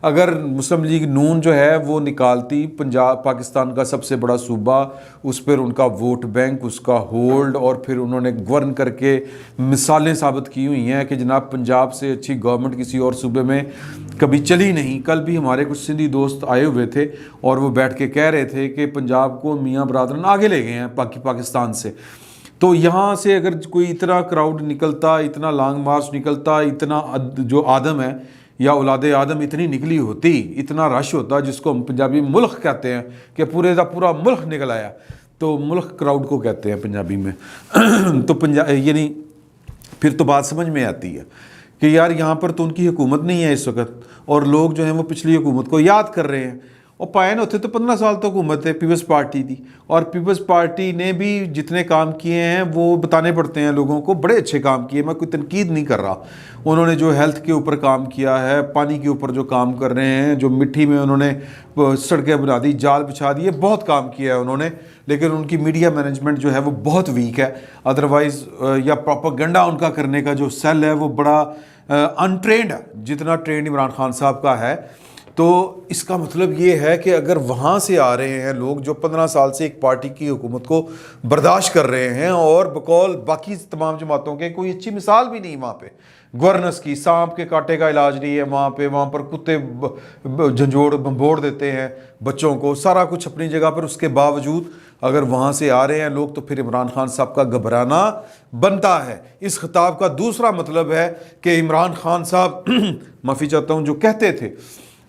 اگر مسلم لیگ نون جو ہے وہ نکالتی پنجاب پاکستان کا سب سے بڑا صوبہ، اس پر ان کا ووٹ بینک، اس کا ہولڈ، اور پھر انہوں نے گورن کر کے مثالیں ثابت کی ہوئی ہیں کہ جناب پنجاب سے اچھی گورنمنٹ کسی اور صوبے میں کبھی چلی نہیں۔ کل بھی ہمارے کچھ سندھی دوست آئے ہوئے تھے اور وہ بیٹھ کے کہہ رہے تھے کہ پنجاب کو میاں برادران آگے لے گئے ہیں پاکستان سے۔ تو یہاں سے اگر کوئی اتنا کراؤڈ نکلتا، اتنا لانگ مارچ نکلتا، اتنا جو آدم ہے یا اولاد آدم اتنی نکلی ہوتی، اتنا رش ہوتا جس کو ہم پنجابی ملک کہتے ہیں کہ پورے کا پورا ملک نکل آیا، تو ملک کراؤڈ کو کہتے ہیں پنجابی میں۔ تو یعنی پھر تو بات سمجھ میں آتی ہے کہ یار یہاں پر تو ان کی حکومت نہیں ہے اس وقت، اور لوگ جو ہیں وہ پچھلی حکومت کو یاد کر رہے ہیں۔ اور پائن ہوتے تو 15 سال تو حکومت ہے پیپلز پارٹی دی، اور پیپلز پارٹی نے بھی جتنے کام کیے ہیں وہ بتانے پڑتے ہیں لوگوں کو، بڑے اچھے کام کیے، میں کوئی تنقید نہیں کر رہا۔ انہوں نے جو ہیلتھ کے اوپر کام کیا ہے، پانی کے اوپر جو کام کر رہے ہیں، جو مٹی میں انہوں نے سڑکیں بنا دی، جال بچھا دیے، بہت کام کیا ہے انہوں نے، لیکن ان کی میڈیا مینجمنٹ جو ہے وہ بہت ویک ہے۔ ادروائز یا پروپیگنڈا ان کا کرنے کا جو سیل ہے وہ بڑا انٹرینڈ ہے، جتنا ٹرینڈ عمران خان صاحب کا ہے۔ تو اس کا مطلب یہ ہے کہ اگر وہاں سے آ رہے ہیں لوگ جو 15 سال سے ایک پارٹی کی حکومت کو برداشت کر رہے ہیں، اور بقول باقی تمام جماعتوں کے کوئی اچھی مثال بھی نہیں وہاں پہ گورننس کی، سانپ کے کانٹے کا علاج نہیں ہے وہاں پر کتے جھنجھوڑ بمبوڑ دیتے ہیں بچوں کو، سارا کچھ اپنی جگہ پر، اس کے باوجود اگر وہاں سے آ رہے ہیں لوگ تو پھر عمران خان صاحب کا گھبرانا بنتا ہے۔ اس خطاب کا دوسرا مطلب ہے کہ عمران خان صاحب معافی چاہتا ہوں جو کہتے تھے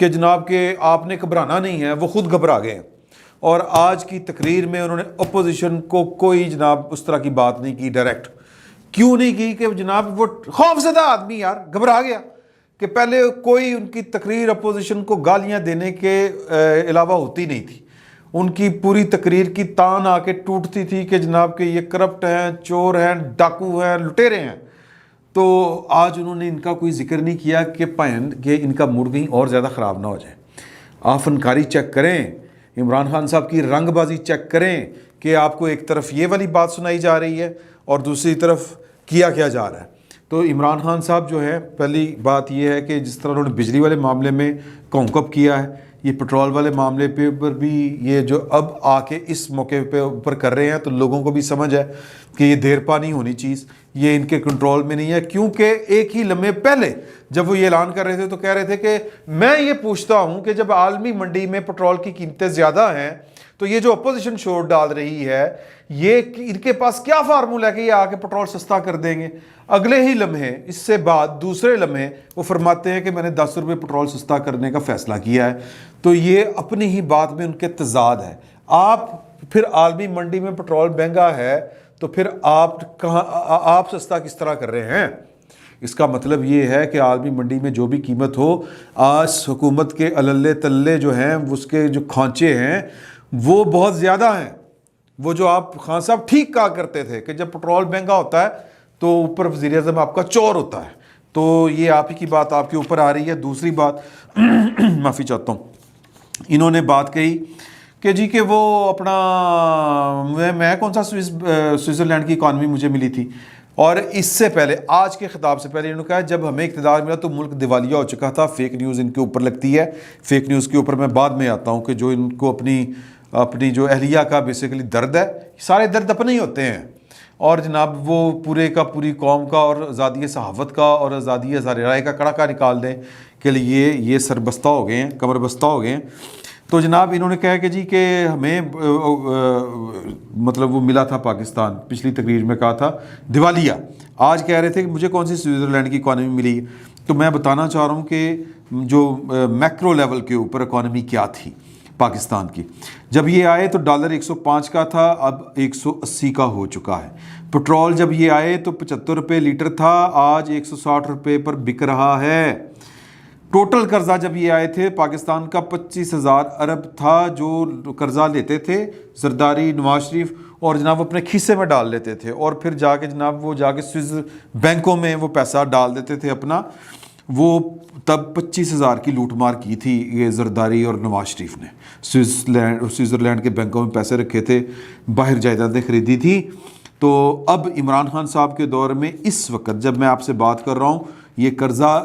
کہ جناب کہ آپ نے گھبرانا نہیں ہے، وہ خود گھبرا گئے ہیں، اور آج کی تقریر میں انہوں نے اپوزیشن کو کوئی جناب اس طرح کی بات نہیں کی ڈائریکٹ۔ کیوں نہیں کی؟ کہ جناب وہ خوفزدہ آدمی یار گھبرا گیا، کہ پہلے کوئی ان کی تقریر اپوزیشن کو گالیاں دینے کے علاوہ ہوتی نہیں تھی، ان کی پوری تقریر کی تان آ کے ٹوٹتی تھی کہ جناب کہ یہ کرپٹ ہیں، چور ہیں، ڈاکو ہیں، لٹیرے ہیں۔ تو آج انہوں نے ان کا کوئی ذکر نہیں کیا کہ کہ ان کا موڈ کہیں اور زیادہ خراب نہ ہو جائے۔ آپ فنکاری چیک کریں، عمران خان صاحب کی رنگ بازی چیک کریں کہ آپ کو ایک طرف یہ والی بات سنائی جا رہی ہے اور دوسری طرف کیا جا رہا ہے۔ تو عمران خان صاحپ جو ہے، پہلی بات یہ ہے کہ جس طرح انہوں نے بجلی والے معاملے میں کونکپ کیا ہے، یہ پٹرول والے معاملے پہ پر بھی یہ جو اب آ کے اس موقع پہ اوپر کر رہے ہیں، تو لوگوں کو بھی سمجھ ہے کہ یہ دیر پا نہیں ہونی چیز، یہ ان کے کنٹرول میں نہیں ہے۔ کیونکہ ایک ہی لمحے پہلے جب وہ یہ اعلان کر رہے تھے تو کہہ رہے تھے کہ میں یہ پوچھتا ہوں کہ جب عالمی منڈی میں پٹرول کی قیمتیں زیادہ ہیں تو یہ جو اپوزیشن شور ڈال رہی ہے، یہ ان کے پاس کیا فارمولہ ہے کہ یہ آ کے پٹرول سستا کر دیں گے؟ اگلے ہی لمحے، اس سے بعد دوسرے لمحے وہ فرماتے ہیں کہ میں نے 10 روپے پٹرول سستا کرنے کا فیصلہ کیا ہے۔ تو یہ اپنی ہی بات میں ان کے تضاد ہے۔ آپ پھر عالمی منڈی میں پٹرول مہنگا ہے تو پھر آپ سستا کس طرح کر رہے ہیں؟ اس کا مطلب یہ ہے کہ عالمی منڈی میں جو بھی قیمت ہو، آج حکومت کے اللے تلے جو ہیں، اس کے جو کھانچے ہیں وہ بہت زیادہ ہیں۔ وہ جو آپ خان صاحب ٹھیک کہا کرتے تھے کہ جب پٹرول مہنگا ہوتا ہے تو اوپر وزیر اعظم آپ کا چور ہوتا ہے، تو یہ آپ ہی کی بات آپ کے اوپر آ رہی ہے۔ دوسری بات معافی چاہتا ہوں، انہوں نے بات کہی کہ جی کہ وہ اپنا میں کون سا سوئٹزرلینڈ کی اکانومی مجھے ملی تھی، اور اس سے پہلے آج کے خطاب سے پہلے انہوں نے کہا جب ہمیں اقتدار ملا تو ملک دیوالیہ ہو چکا تھا۔ فیک نیوز ان کے اوپر لگتی ہے، فیک نیوز کے اوپر میں بعد میں آتا ہوں کہ جو ان کو اپنی جو اہلیہ کا بیسیکلی درد ہے، سارے درد اپنے ہی ہوتے ہیں، اور جناب وہ پورے کا پوری قوم کا اور آزادی صحافت کا اور آزادی اظہار رائے کا کڑا نکال دیں کے لیے یہ سربستہ ہو گئے ہیں، کمر بستہ ہو گئے ہیں۔ تو جناب انہوں نے کہا کہ جی کہ ہمیں مطلب وہ ملا تھا پاکستان، پچھلی تقریر میں کہا تھا دیوالیہ، آج کہہ رہے تھے کہ مجھے کون سی سوئٹزرلینڈ کی اکانومی ملی۔ تو میں بتانا چاہ رہا ہوں کہ جو میکرو لیول کے اوپر اکانومی کیا تھی پاکستان کی، جب یہ آئے تو ڈالر 105 کا تھا، اب 180 کا ہو چکا ہے۔ پٹرول جب یہ آئے تو 75 روپے لیٹر تھا، آج 160 روپے پر بک رہا ہے۔ ٹوٹل قرضہ جب یہ آئے تھے پاکستان کا 25,000 ارب تھا جو قرضہ لیتے تھے زرداری، نواز شریف، اور جناب وہ اپنے کھیسے میں ڈال لیتے تھے، اور پھر جا کے جناب وہ جا کے سوئس بینکوں میں وہ پیسہ ڈال دیتے تھے اپنا۔ وہ تب 25,000 کی لوٹ مار کی تھی یہ زرداری اور نواز شریف نے، سوئٹزرلینڈ کے بینکوں میں پیسے رکھے تھے، باہر جائیدادیں خریدی تھی۔ تو اب عمران خان صاحب کے دور میں اس وقت جب میں آپ سے بات کر رہا ہوں، یہ قرضہ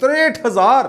63,000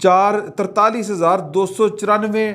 43,294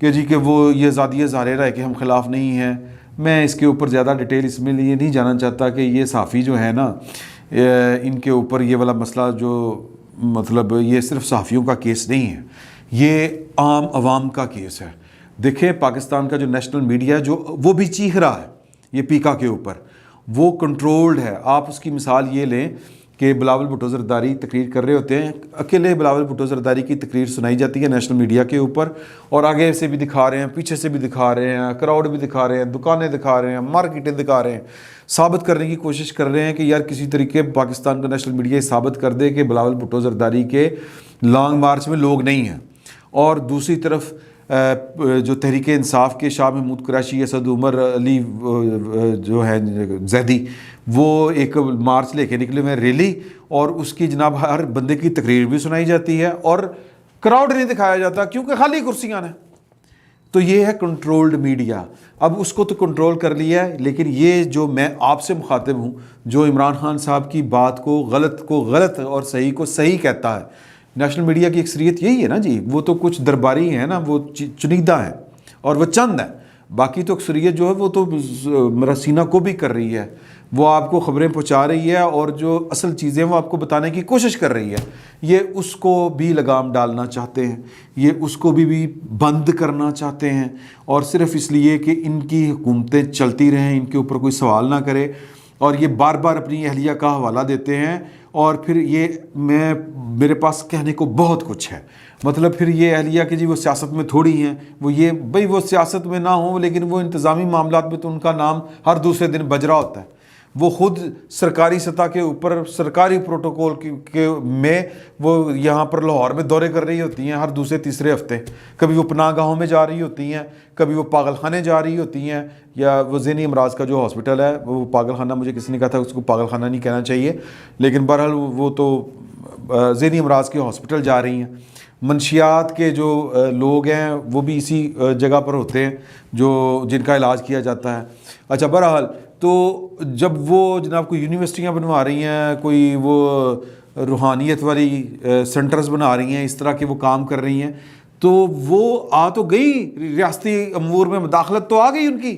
کہ جی کہ وہ یہ ذاتی ظاہر ہے کہ ہم خلاف نہیں ہیں. میں اس کے اوپر زیادہ ڈیٹیل اس میں لیے نہیں جانا چاہتا کہ یہ صحافی جو ہے نا ان کے اوپر یہ والا مسئلہ جو مطلب یہ صرف صحافیوں کا کیس نہیں ہے, یہ عام عوام کا کیس ہے. دیکھیں پاکستان کا جو نیشنل میڈیا جو وہ بھی چیخ رہا ہے یہ پیکا کے اوپر, وہ کنٹرولڈ ہے. آپ اس کی مثال یہ لیں کہ بلاول بھٹو زرداری تقریر کر رہے ہوتے ہیں, اکیلے بلاول بھٹو زرداری کی تقریر سنائی جاتی ہے نیشنل میڈیا کے اوپر, اور آگے سے بھی دکھا رہے ہیں, پیچھے سے بھی دکھا رہے ہیں, کراؤڈ بھی دکھا رہے ہیں, دکانیں دکھا رہے ہیں, مارکیٹیں دکھا رہے ہیں, ثابت کرنے کی کوشش کر رہے ہیں کہ یار کسی طریقے پاکستان کا نیشنل میڈیا ثابت کر دے کہ بلاول بھٹو زرداری کے لانگ مارچ میں لوگ نہیں ہیں. اور دوسری طرف جو تحریک انصاف کے شاہ محمود قریشی, اسد عمر علی جو ہے زیدی, وہ ایک مارچ لے کے نکلے ہوئے ریلی, اور اس کی جناب ہر بندے کی تقریر بھی سنائی جاتی ہے اور کراؤڈ نہیں دکھایا جاتا کیونکہ خالی کرسیاں ہیں. تو یہ ہے کنٹرولڈ میڈیا. اب اس کو تو کنٹرول کر لیا ہے, لیکن یہ جو میں آپ سے مخاطب ہوں جو عمران خان صاحب کی بات کو غلط اور صحیح کو صحیح کہتا ہے, نیشنل میڈیا کی اکثریت یہی ہے نا جی. وہ تو کچھ درباری ہیں نا, وہ چنیدہ ہیں اور وہ چند ہیں, باقی تو اکثریت جو ہے وہ تو میرا سینہ کو بھی کر رہی ہے, وہ آپ کو خبریں پہنچا رہی ہے اور جو اصل چیزیں وہ آپ کو بتانے کی کوشش کر رہی ہے. یہ اس کو بھی لگام ڈالنا چاہتے ہیں, یہ اس کو بھی بند کرنا چاہتے ہیں, اور صرف اس لیے کہ ان کی حکومتیں چلتی رہیں, ان کے اوپر کوئی سوال نہ کرے, اور یہ بار بار اپنی اہلیہ کا حوالہ دیتے ہیں. اور پھر یہ میرے پاس کہنے کو بہت کچھ ہے, مطلب پھر یہ اہلیہ کہ جی وہ سیاست میں تھوڑی ہیں, وہ یہ بھئی وہ سیاست میں نہ ہوں لیکن وہ انتظامی معاملات میں تو ان کا نام ہر دوسرے دن بج رہا ہوتا ہے. وہ خود سرکاری سطح کے اوپر سرکاری پروٹوکول میں وہ یہاں پر لاہور میں دورے کر رہی ہوتی ہیں ہر دوسرے تیسرے ہفتے. کبھی وہ پناہ گاہوں میں جا رہی ہوتی ہیں, کبھی وہ پاگل خانے جا رہی ہوتی ہیں, یا وہ ذہنی امراض کا جو ہاسپٹل ہے وہ پاگل خانہ, مجھے کسی نے کہا تھا اس کو پاگل خانہ نہیں کہنا چاہیے, لیکن بہرحال وہ تو ذہنی امراض کے ہاسپٹل جا رہی ہیں. منشیات کے جو لوگ ہیں وہ بھی اسی جگہ پر ہوتے ہیں جو جن کا علاج کیا جاتا ہے. اچھا بہرحال تو جب وہ جناب کوئی یونیورسٹیاں بنوا رہی ہیں, کوئی وہ روحانیت والی سینٹرز بنا رہی ہیں, اس طرح کے وہ کام کر رہی ہیں, تو وہ آ تو گئی ریاستی امور میں مداخلت تو آ گئی ان کی.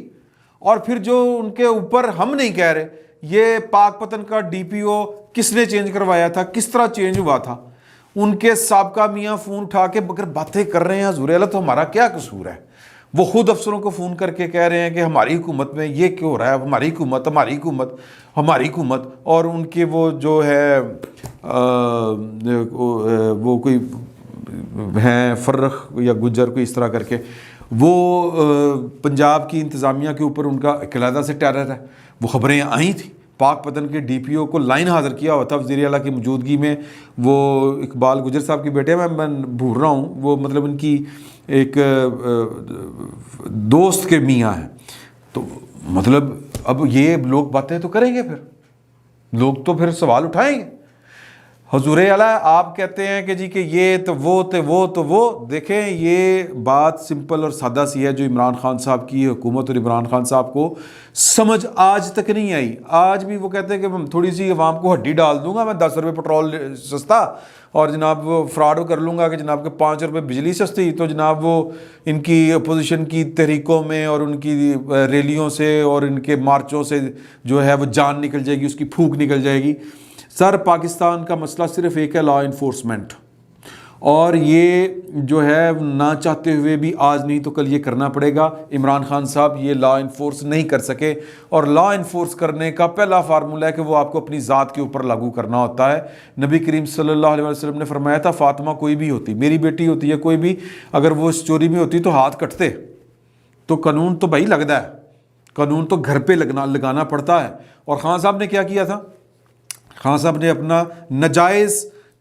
اور پھر جو ان کے اوپر ہم نہیں کہہ رہے یہ پاک پتن کا ڈی پی او کس نے چینج کروایا تھا, کس طرح چینج ہوا تھا, ان کے سابقہ میاں فون اٹھا کے بغیر باتیں کر رہے ہیں حضور اعلیٰ تو ہمارا کیا قصور ہے. وہ خود افسروں کو فون کر کے کہہ رہے ہیں کہ ہماری حکومت میں یہ کیوں ہو رہا ہے, ہماری حکومت. اور ان کے وہ جو ہے وہ کوئی ہیں فرخ یا گجر کوئی اس طرح کر کے, وہ پنجاب کی انتظامیہ کے اوپر ان کا علیحدہ سے ٹیرر ہے. وہ خبریں آئی تھیں, پاک پتن کے ڈی پی او کو لائن حاضر کیا ہوا تھا وزیر اعلیٰ کی موجودگی میں. وہ اقبال گجر صاحب کے بیٹے, میں بھول رہا ہوں, وہ مطلب ان کی ایک دوست کے میاں ہیں. تو مطلب اب یہ لوگ باتیں تو کریں گے, پھر لوگ تو پھر سوال اٹھائیں گے. حضور اعلیٰ آپ کہتے ہیں کہ جی کہ یہ تو وہ دیکھیں یہ بات سمپل اور سادہ سی ہے جو عمران خان صاحب کی حکومت اور عمران خان صاحب کو سمجھ آج تک نہیں آئی. آج بھی وہ کہتے ہیں کہ میں تھوڑی سی عوام کو ہڈی ڈال دوں گا, میں 10 روپے پٹرول سستا, اور جناب وہ فراڈ کر لوں گا کہ جناب کے 5 روپے بجلی سستی. تو جناب وہ ان کی اپوزیشن کی تحریکوں میں اور ان کی ریلیوں سے اور ان کے مارچوں سے جو ہے وہ جان نکل جائے گی, اس کی پھونک نکل جائے گی. سر پاکستان کا مسئلہ صرف ایک ہے, لا انفورسمنٹ, اور یہ جو ہے نہ چاہتے ہوئے بھی آج نہیں تو کل یہ کرنا پڑے گا. عمران خان صاحب یہ لا انفورس نہیں کر سکے, اور لا انفورس کرنے کا پہلا فارمولہ ہے کہ وہ آپ کو اپنی ذات کے اوپر لاگو کرنا ہوتا ہے. نبی کریم صلی اللہ علیہ وسلم نے فرمایا تھا فاطمہ کوئی بھی ہوتی, میری بیٹی ہوتی ہے کوئی بھی, اگر وہ اس چوری میں ہوتی تو ہاتھ کٹتے. تو قانون تو بھائی لگتا ہے, قانون تو گھر پہ لگانا پڑتا ہے. اور خان صاحب نے کیا کیا تھا, خان صاحب نے اپنا ناجائز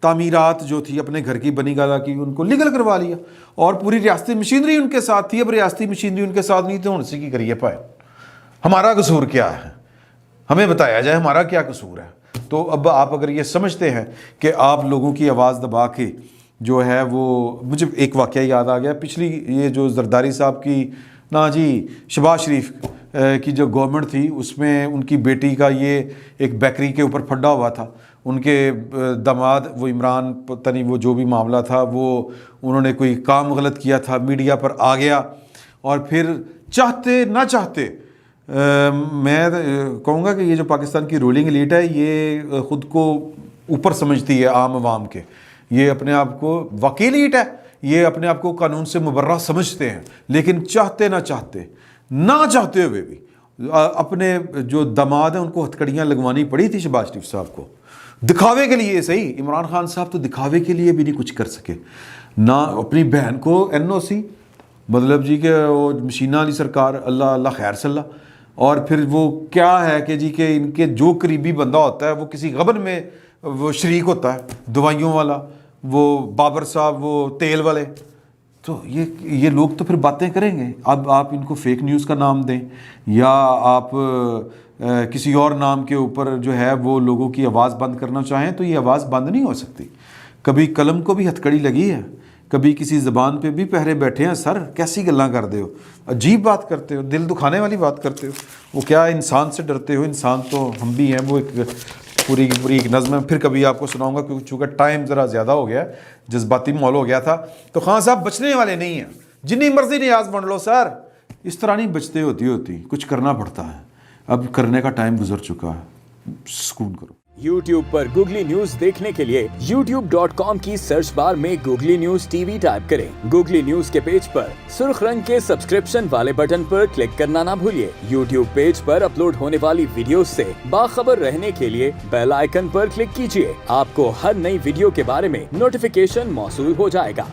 تعمیرات جو تھی اپنے گھر کی بنی گالا کی ان کو لیگل کروا لیا, اور پوری ریاستی مشینری ان کے ساتھ تھی. اب ریاستی مشینری ان کے ساتھ نہیں تو اسی کی کریے پائے. ہمارا قصور کیا ہے, ہمیں بتایا جائے ہمارا کیا قصور ہے. تو اب آپ اگر یہ سمجھتے ہیں کہ آپ لوگوں کی آواز دبا کے جو ہے وہ, مجھے ایک واقعہ یاد آ گیا, پچھلی یہ جو زرداری صاحب کی جی شہباز شریف کی جو گورنمنٹ تھی اس میں ان کی بیٹی کا یہ ایک بیکری کے اوپر پھڈا ہوا تھا. ان کے داماد وہ عمران پتہ نہیں وہ جو بھی معاملہ تھا وہ انہوں نے کوئی کام غلط کیا تھا، میڈیا پر آ گیا، اور پھر چاہتے نہ چاہتے میں کہوں گا کہ یہ جو پاکستان کی رولنگ ایلیٹ ہے یہ خود کو اوپر سمجھتی ہے عام عوام کے، یہ اپنے آپ کو واقعی ایلیٹ ہے، یہ اپنے آپ کو قانون سے مبرہ سمجھتے ہیں، لیکن چاہتے نہ چاہتے ہوئے بھی اپنے جو داماد ہیں ان کو ہتھکڑیاں لگوانی پڑی تھی شہباز شریف صاحب کو، دکھاوے کے لیے. صحیح عمران خان صاحب تو دکھاوے کے لیے بھی نہیں کچھ کر سکے، نہ اپنی بہن کو NOC مطلب جی کہ وہ مشینہ علی سرکار اللہ خیر صلی اللہ، اور پھر وہ کیا ہے کہ جی کہ ان کے جو قریبی بندہ ہوتا ہے وہ کسی غبن میں وہ شریک ہوتا ہے، دوائیوں والا، وہ بابر صاحب وہ تیل والے، تو یہ لوگ تو پھر باتیں کریں گے. اب آپ ان کو فیک نیوز کا نام دیں یا آپ کسی اور نام کے اوپر جو ہے وہ لوگوں کی آواز بند کرنا چاہیں تو یہ آواز بند نہیں ہو سکتی. کبھی قلم کو بھی ہتھکڑی لگی ہے، کبھی کسی زبان پہ بھی پہرے بیٹھے ہیں. سر کیسی گلاں کرتے ہو، عجیب بات کرتے ہو، دل دکھانے والی بات کرتے ہو. وہ کیا انسان سے ڈرتے ہو؟ انسان تو ہم بھی ہیں. وہ ایک پوری ایک نظم ہے، پھر کبھی آپ کو سناؤں گا کیونکہ چونکہ ٹائم ذرا زیادہ ہو گیا، جذباتی ماحول ہو گیا تھا. تو خان صاحب بچنے والے نہیں ہیں، جتنی مرضی نیاز بن لو سر، اس طرح نہیں بچتے ہوتی کچھ کرنا پڑتا ہے. اب کرنے کا ٹائم گزر چکا ہے، سکون کرو. YouTube پر گوگلی نیوز دیکھنے کے لیے youtube.com کی سرچ بار میں گوگلی نیوز TV ٹائپ کریں. گوگلی نیوز کے پیج پر سرخ رنگ کے سبسکرپشن والے بٹن پر کلک کرنا نہ بھولیے. YouTube پیج پر اپلوڈ ہونے والی ویڈیوز سے باخبر رہنے کے لیے بیل آئیکن پر کلک کیجیے. آپ کو ہر نئی ویڈیو کے بارے میں نوٹیفیکیشن موصول ہو جائے گا.